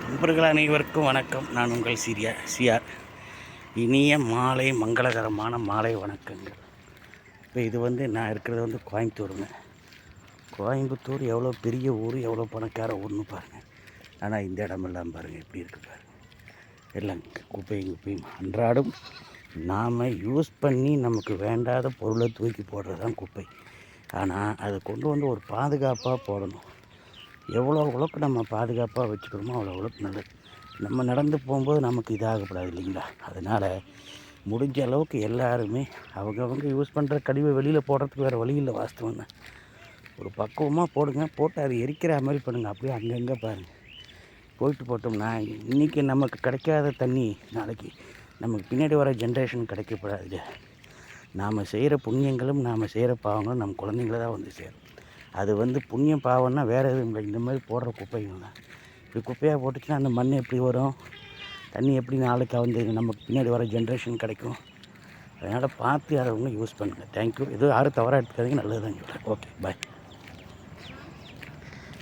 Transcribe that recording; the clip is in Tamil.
நண்பர்கள் அனைவருக்கும் வணக்கம். நான் உங்கள் சிஆர். இனிய மாலை, மங்களகரமான மாலை வணக்கங்கள். இப்போ இது நான் இருக்கிறது கோயம்புத்தூருங்க. கோயம்புத்தூர் எவ்வளோ பெரிய ஊர், எவ்வளோ பணக்கார ஊர்னு பாருங்கள். ஆனால் இந்த இடமெல்லாம் பாருங்கள் எப்படி இருக்குது பாருங்கள். எல்லாம் குப்பையும் அன்றாடம் நாம் யூஸ் பண்ணி நமக்கு வேண்டாத பொருளை தூக்கி போடுறது தான் குப்பை. ஆனால் அதை கொண்டு வந்து ஒரு பாதுகாப்பாக போடணும். எவ்வளோ அளவுக்கு நம்ம பாதுகாப்பாக வச்சுக்கிறோமோ அவ்வளோ அளவுக்கு நல்லது. நம்ம நடந்து போகும்போது நமக்கு இதாகக்கூடாது இல்லைங்களா? அதனால் முடிஞ்ச அளவுக்கு எல்லாருமே அவங்க யூஸ் பண்ணுற கழிவை வெளியில் போடுறதுக்கு வேறு வழி இல்லை. வாஸ்தவம் தான். ஒரு பக்குவமாக போடுங்க, போட்டு அதை எரிக்கிற மாதிரி பண்ணுங்கள். அப்படியே அங்கங்கே பாருங்கள், போயிட்டு போட்டோம்னா இன்றைக்கி நமக்கு கிடைக்காத தண்ணி நாளைக்கு நமக்கு பின்னாடி வர ஜென்ரேஷன் கிடைக்கப்படாது. நாம் செய்கிற புண்ணியங்களும் நாம் செய்கிற பாவங்களும் நம்ம குழந்தைங்கள தான் வந்து சேரும். அது புண்ணியம் பாவம்னா வேறு எதுவும் இல்லை, இந்த மாதிரி போடுற குப்பைகள் தான். இப்படி குப்பையாக போட்டுச்சுன்னா அந்த மண் எப்படி வரும், தண்ணி எப்படி நாளைக்கு நமக்கு பின்னாடி வர ஜென்ரேஷன் கிடைக்கும். அதனால் பார்த்து அதை யூஸ் பண்ணுங்கள். தேங்க்யூ. எதுவும் யாரும் தவறாக எடுத்துக்காதீங்க. நல்லது தான் சொல்கிறேன். ஓகே, பாய்.